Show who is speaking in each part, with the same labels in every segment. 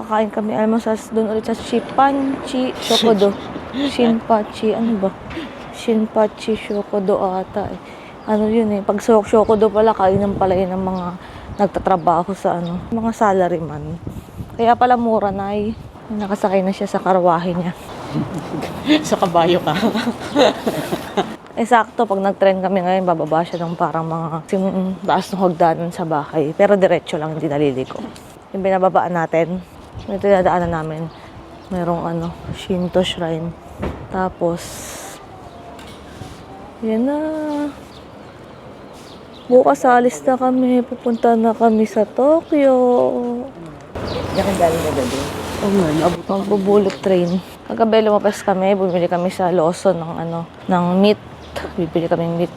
Speaker 1: kakain kami almusas doon ulit sa Shinpachi Shokodo. Shinpachi, ano ba? Shinpachi Shokodo ata eh. Ano yun eh, pag Shokodo pala, kainan pala yun ng mga nagtatrabaho sa ano, mga salaryman. Kaya pala mura na eh. Nakasakay na siya sa karwahe niya.
Speaker 2: Sa kabayo ka.
Speaker 1: Sakto, pag nag-trend kami ngayon, bababa siya ng parang mga taas ng hagdanan sa bahay. Pero diretso lang, hindi naliliko. Yung binababaan natin, may tinadaanan namin. Merong ano, Shinto shrine. Tapos, yan na. Bukas alis na kami. Pupunta na kami sa Tokyo.
Speaker 2: Nakagaling na gabi. Oo nga, naabot.
Speaker 1: Magbubulot train. Kagabi lumabas kami, bumili kami sa Lawson ng ano, ng meat. Bibili kaming meat.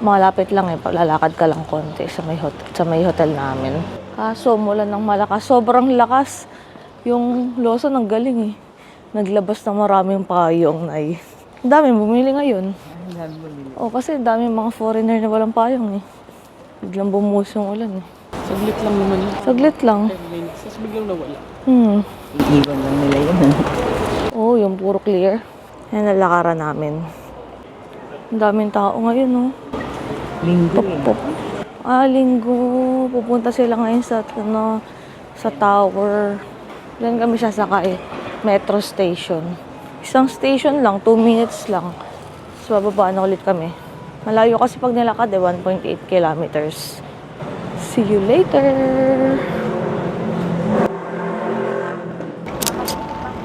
Speaker 1: Malapit lang eh, lalakad ka lang konti sa may hotel namin. Kaso mulan ng malakas, sobrang lakas. Yung Lawson ang galing eh. Naglabas ng maraming payong na eh. Ang dami bumili ngayon. O kasi dami mga foreigner na walang payong eh. Biglang bumuhos yung ulan eh.
Speaker 2: Saglit lang naman yun.
Speaker 1: Saglit lang.
Speaker 2: 10 minutes, tapos biglang nawala.
Speaker 3: Iiwan lang nila yun.
Speaker 1: Oo, yung puro clear. Yan nalakaran namin. Ang daming tao ngayon, no?
Speaker 3: Linggo
Speaker 1: Pop. Linggo. Pupunta sila ngayon sa, ano, sa tower. Diyan kami sasakay. Metro station. Isang station lang, 2 minutes lang. So, bababa na ulit kami. Malayo kasi pag nilakad, 1.8 kilometers. See you later!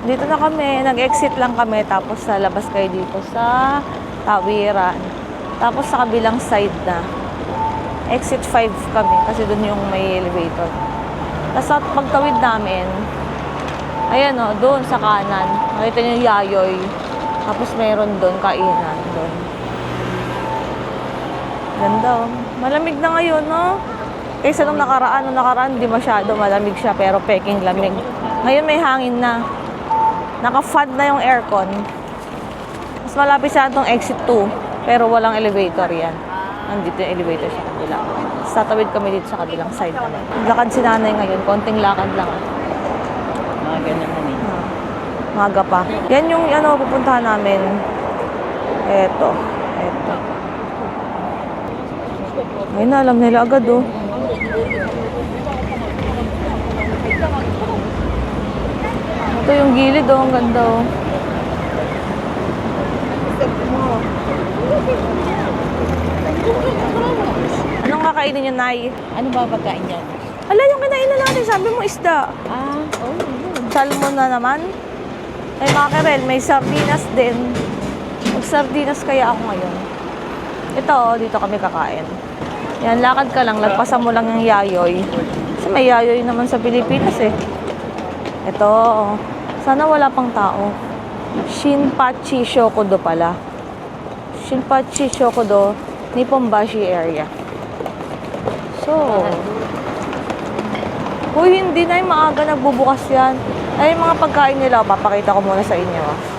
Speaker 1: Dito na kami, nag-exit lang kami, tapos sa labas kayo dito sa Tawiran. Tapos sa kabilang side na, exit 5 kami, kasi doon yung may elevator. Tapos sa pagtawid namin, ayan o, doon sa kanan, nakita niyo yung Yayoy. Tapos meron doon, kainan doon. Ganda o. Malamig na ngayon, no? Kaysa nung nakaraan, di masyado malamig siya, pero peking lamig. Ngayon may hangin na. Naka-fan na yung aircon. Mas malapit siya itong exit 2, pero walang elevator yan. Nandito yung elevator sa kabila. Tatawid kami dito sa kabilang side naman. Lakad si nanay ngayon, konting lakad lang.
Speaker 3: Maga naman eh.
Speaker 1: Maga pa. Yan yung ano, pupuntahan namin. Eto. Ngayon na, alam nila agad oh. Ito yung gilid oh, ang ganda oh. Anong kakainin niyo, Nay?
Speaker 3: Ano ba pagkain yan?
Speaker 1: Hala, yung kinain na natin, sabi mo isda. Salmon na naman. May mackerel, may sardinas din. Mag-sardinas kaya ako ngayon. Ito oh, dito kami kakain. Yan, lakad ka lang, lagpasan mo lang yung Yayoy. Kasi may Yayoy naman sa Pilipinas eh. Ito, sana wala pang tao. Shinpachi Shokodo pala. Shinpachi Shokodo, Nipponbashi area. So, hindi na yung maaga nagbubukas yan. Ay, yung mga pagkain nila, papakita ko muna sa inyo.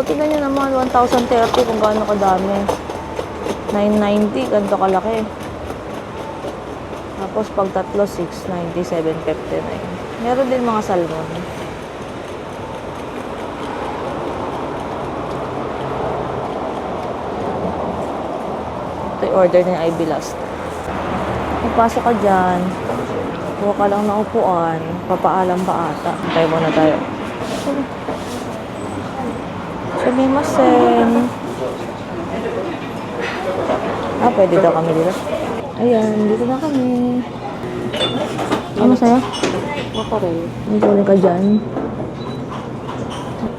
Speaker 1: Tingnan nyo naman, 1,030 kung gaano kadami. 990, ganito kalaki. Tapos pag tatlo, 690, 759. Meron din mga salmon. Ito yung order ng IB last. Pagpasok ka dyan, kuha ka lang ng upuan, papaalam pa ata. Tayo muna tayo. Sumimasen. Pwede daw kami dito. Ayan, dito na kami. Ano sa'yo?
Speaker 2: Makarel.
Speaker 1: Dito ulit ka dyan.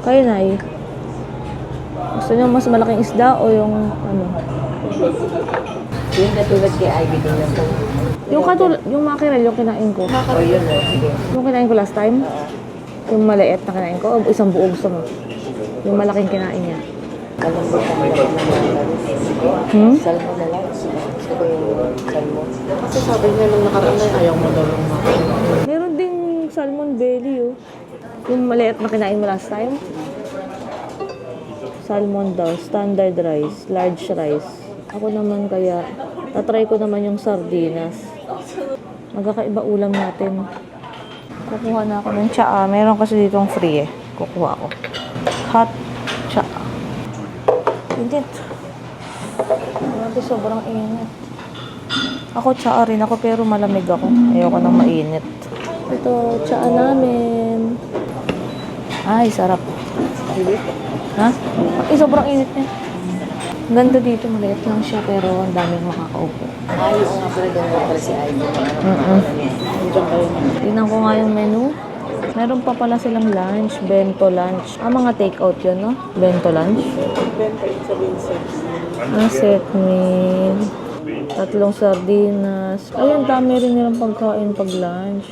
Speaker 1: Kayo, Nay. Gusto niyo mas malaking isda o yung ano?
Speaker 3: Yung katulad kay Ivy din lang.
Speaker 1: Yung mackerel, yung kinain ko.
Speaker 3: O yun o, sige.
Speaker 1: Yung kinain ko last time? Yung maliit na kinain ko? O isang buo gusto mo? Yung malaking kinain niya.
Speaker 3: Alam mo kung ano
Speaker 1: Hmm?
Speaker 3: salmon na lang. Gusto ko yung salmon.
Speaker 2: Kasi sabi niya nung nakaraan na ayaw mo daw ng makarel.
Speaker 1: Meron ding salmon belly, oh. Yung maliit na kinain mo last time? Salmon daw, standard rice, large rice. Ako naman kaya, tatry ko naman yung sardinas. Magkakaiba ulam natin. Kukuha na ako ng tsaa. Meron kasi ditong free eh. Kukuha ako. Hot tsaa. Init. Grabe, sobrang init. Ako tsaa rin ako pero malamig ako. Ayoko nang mainit. Ito, tsaa namin. Ay, sarap. Ha? Ay, sobrang init niya. Ganda dito, maliit lang siya pero ang daming makakaupo.
Speaker 3: Ayos nga pala doon nga pala si Ivy.
Speaker 1: Tingnan ko nga yung menu. Meron pa pala silang lunch, bento lunch. Mga take-out yun, no? Bento lunch. Set meal. 3 sardinas. Ayun, dami rin nilang pagkain pag lunch.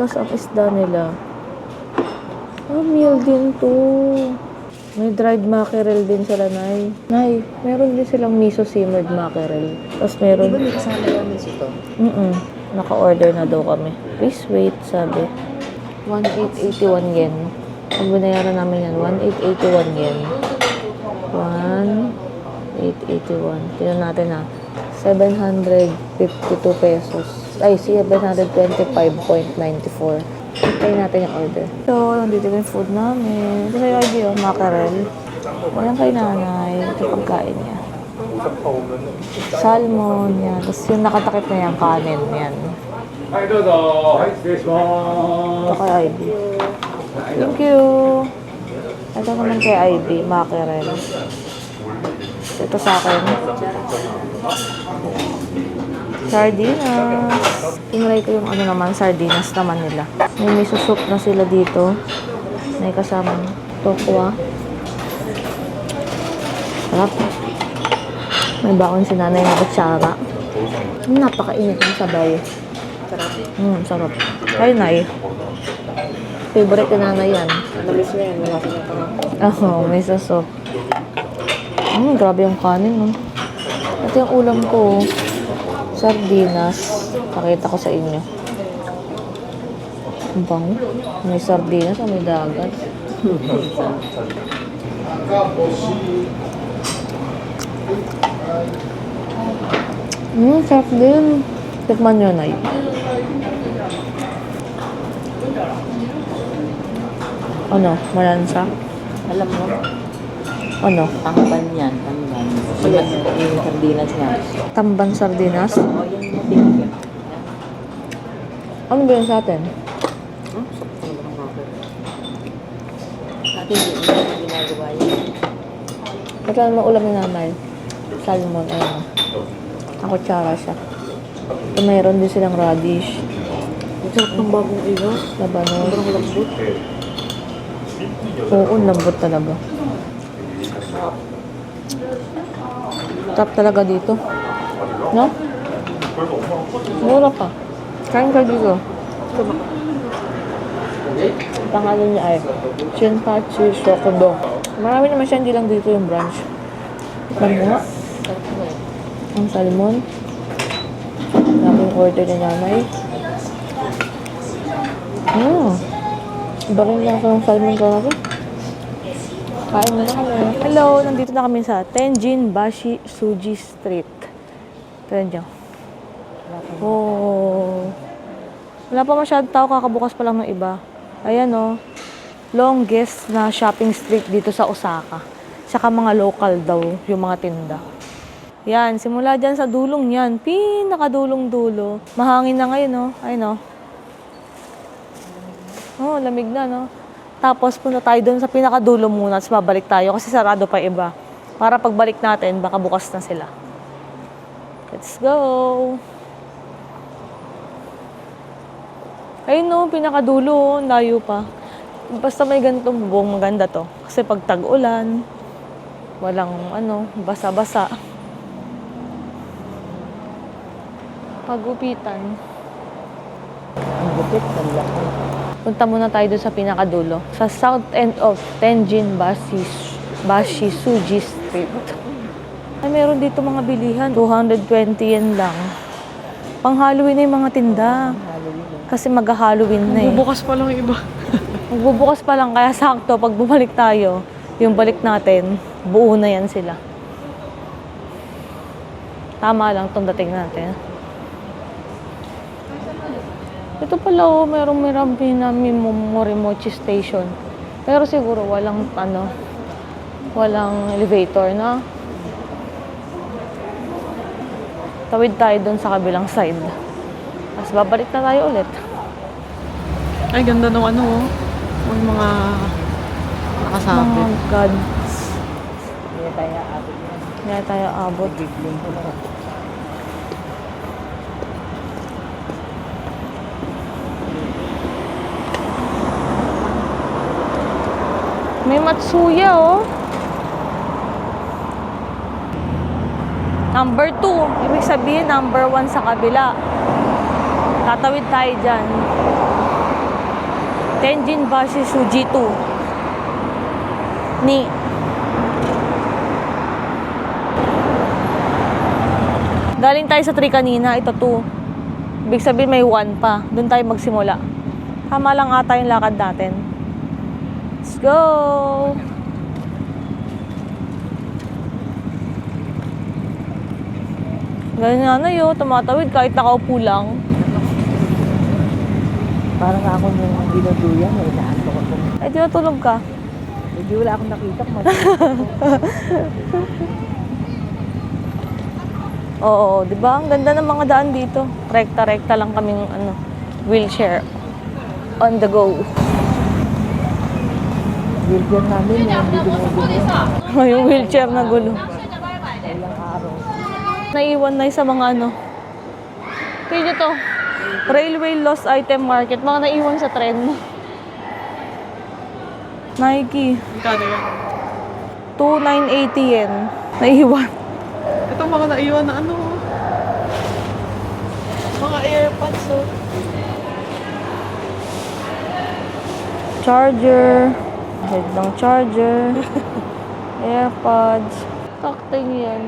Speaker 1: Tapos ang isda nila. Meal din to. May dried mackerel din sila, Nay. Nay, meron din silang miso simmered mackerel. Tapos meron...
Speaker 3: Di ba may kasama namin ito?
Speaker 1: Naka-order na daw kami. Please wait, sabi. 1,881 yen. Pag binayaran namin yan, 1,881 yen. 1,881. Tingnan natin ha. 752 pesos. Ay, 725.94. Hintayin natin yung order. So, nandito yung food namin. Ito sa'yo, idea, mackerel. Walang kay nanay. Ito pagkain niya. Salmon, yan. Tapos yung nakatakip na yan, kanin, yan. Ito kay Ivy. Thank you. Ito naman kay Ivy, mackerel. Ito sa akin. Sardinas. Tinry ko yung sardinas naman nila. May miso soup na sila dito. May kasamang tokwa. Sarap. May baon si nanay na kutsara. Napakainit ng sabay.
Speaker 3: Sarap.
Speaker 1: Sarap. Kayo, Nay. Favorite ni nanay yan.
Speaker 3: Namiss mo yan. Wala siya pang
Speaker 1: Oo, miso soup. Grabe yung kanin, no? Ito yung ulam ko. Sardinas. Pakita ko sa inyo. Ang bango. May sardinas o may dagat. Sarap din. Tikman nyo, Nay. Ano? Malansa?
Speaker 3: Alam mo,
Speaker 1: Ano?
Speaker 3: tamban yan. Tamban. Yung sardinas nga.
Speaker 1: Tamban sardinas?
Speaker 3: O, yung mabigyan.
Speaker 1: Ano ba yun sa atin?
Speaker 3: Ate, hindi mo ginagawa yun.
Speaker 1: Ito naman ulam ni nanay. Salmon, ayun. Ako tsara siya. Ito mayroon din silang radish.
Speaker 3: Ang sarap ng bagong iba.
Speaker 1: Labanos.
Speaker 3: Sobrang lambot.
Speaker 1: Oo, lambot talaga. Sarap talaga dito. No? Mura pa. Kain ka dito. Pangalan niya ay Shinpachi Shokudo. Marami naman siya, hindi lang dito yung branch. Bango. Ang salmon. Daming order ni nanay. Iba rin lang ako ng salmon ko natin. Kain na kami. Hello! Nandito na kami sa Tenjin Bashi Suji Street. Tignan nyo. Oh. Wala pa masyadong tao, kakabukas pa lang ng iba. Ayan oh. Longest na shopping street dito sa Osaka. Saka mga local daw yung mga tinda. Yan, simula dyan sa dulong yan. Pinakadulong-dulo. Mahangin na ngayon, no? Ayun, no? Oh, lamig na, no? Tapos punta tayo doon sa pinakadulo muna at babalik tayo kasi sarado pa iba. Para pagbalik natin, baka bukas na sila. Let's go! Ayun, no? Pinakadulo, layo pa. Basta may ganitong bubong, maganda to. Kasi pag tag-ulan, walang basa-basa. Pagupitan.
Speaker 3: Ang gupit, ang laki.
Speaker 1: Punta muna tayo doon sa pinakadulo. Sa south end of Tenjin Bashi Suji Street. Ay, meron dito mga bilihan. 220 yen lang. Pang Halloween na yung mga tinda. Kasi mag-Halloween na eh.
Speaker 2: Bubukas pa lang yung iba.
Speaker 1: Magbubukas pa lang, kaya sakto, pag bumalik tayo, yung balik natin, buo na yan sila. Tama lang itong dating natin. Ito pala oh, merong Morimochi Station. Pero siguro walang walang elevator na. Tawid tayo dun sa kabilang side. Tapos babalik na tayo ulit.
Speaker 2: Ay, ganda nung ano, oh. May mga nakasabi.
Speaker 1: Oh God.
Speaker 3: Hindi tayo abot.
Speaker 1: Hindi tayo abot.
Speaker 3: Bigling ko na.
Speaker 1: May Matsuya, oh. Number 2. Ibig sabihin, number 1 sa kabila. Tatawid tayo dyan. Tenjinbashi Sujitu. Ni. Galing tayo sa 3 kanina. Ito 2. Ibig sabihin, may 1 pa. Doon tayo magsimula. Tama lang ata yung lakad natin. Let's go! Ganyan na yun, tumatawid kahit nakaupo lang.
Speaker 3: Parang ako nung dinuduyan, may naantok ako.
Speaker 1: Eh, tinutulog ka.
Speaker 3: Hindi wala akong nakita kung
Speaker 1: Oo, di ba? Ang ganda ng mga daan dito. Rekta-rekta lang kaming wheelchair on the go.
Speaker 3: wheelchair namin, hindi dumudulo.
Speaker 1: Yung wheelchair na gulo.
Speaker 3: Ilang araw.
Speaker 1: Naiwan na sa mga Kaya to, Railway Lost Item Market. Mga naiwan sa tren. Nike.
Speaker 2: Magkano yan?
Speaker 1: 2,980 yen. Naiwan.
Speaker 2: Ito mga naiwan na ano. Mga AirPods, oh.
Speaker 1: Charger. Head ng charger. AirPods. Takting yan.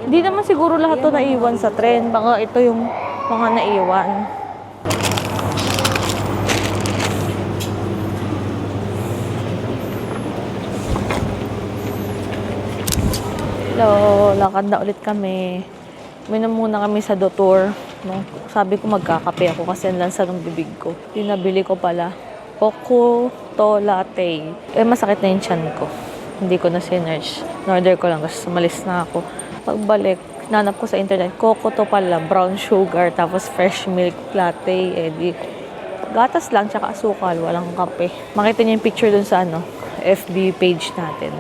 Speaker 1: Hindi naman siguro lahat to naiwan sa tren. Baka ito yung mga naiwan. Hello, lakad na ulit kami. Minom muna kami sa Dotor. No? Sabi ko magkakape ako kasi ang lansa ng bibig ko. Pinabili ko pala. Coco to latte. Masakit na yung tiyan ko. Hindi ko na sinerge. In-order ko lang kasi sumalis na ako. Pagbalik, nanap ko sa internet. Coco to pala, brown sugar, tapos fresh milk latte. Di gatas lang, tsaka asukal. Walang kape. Makita niyo yung picture dun sa FB page natin.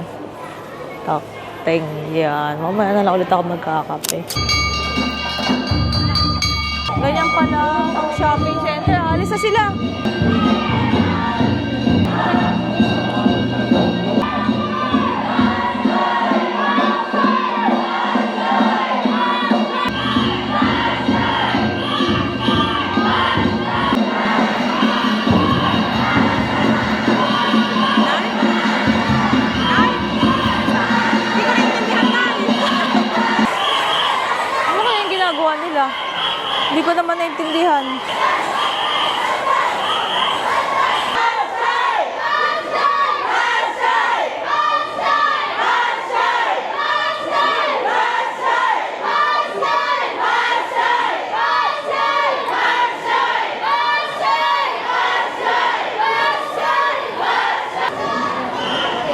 Speaker 1: Yan. Mamaya na lang ulit ako magkakape. Ganyan pala ang shopping center. Alis na sila. Ano kaya yung ginagawa nila? Hindi ko naman naintindihan.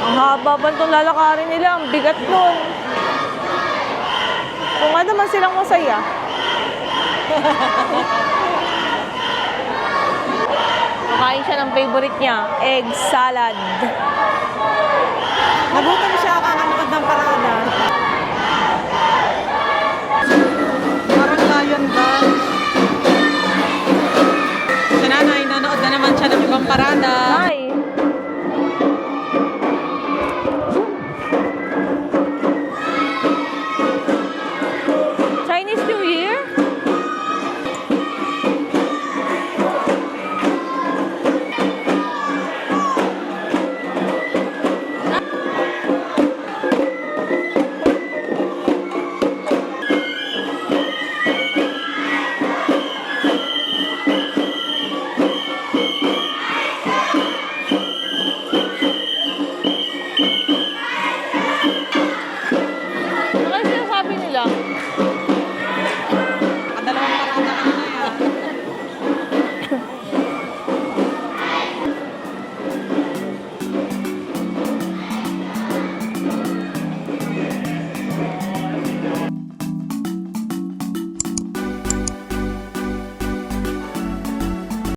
Speaker 1: Ang haba ba itong lalakarin nila? Ang bigat nun. Kung nga naman silang masaya. Kakain siya ng favorite niya, egg salad.
Speaker 2: Nagutom siya kakanood ng parada. Parang Lion Dance. Si nanay, nanood na naman siya ng ibang parada.
Speaker 1: Hi! Chinese New Year? Ano kasi sinasabi nila?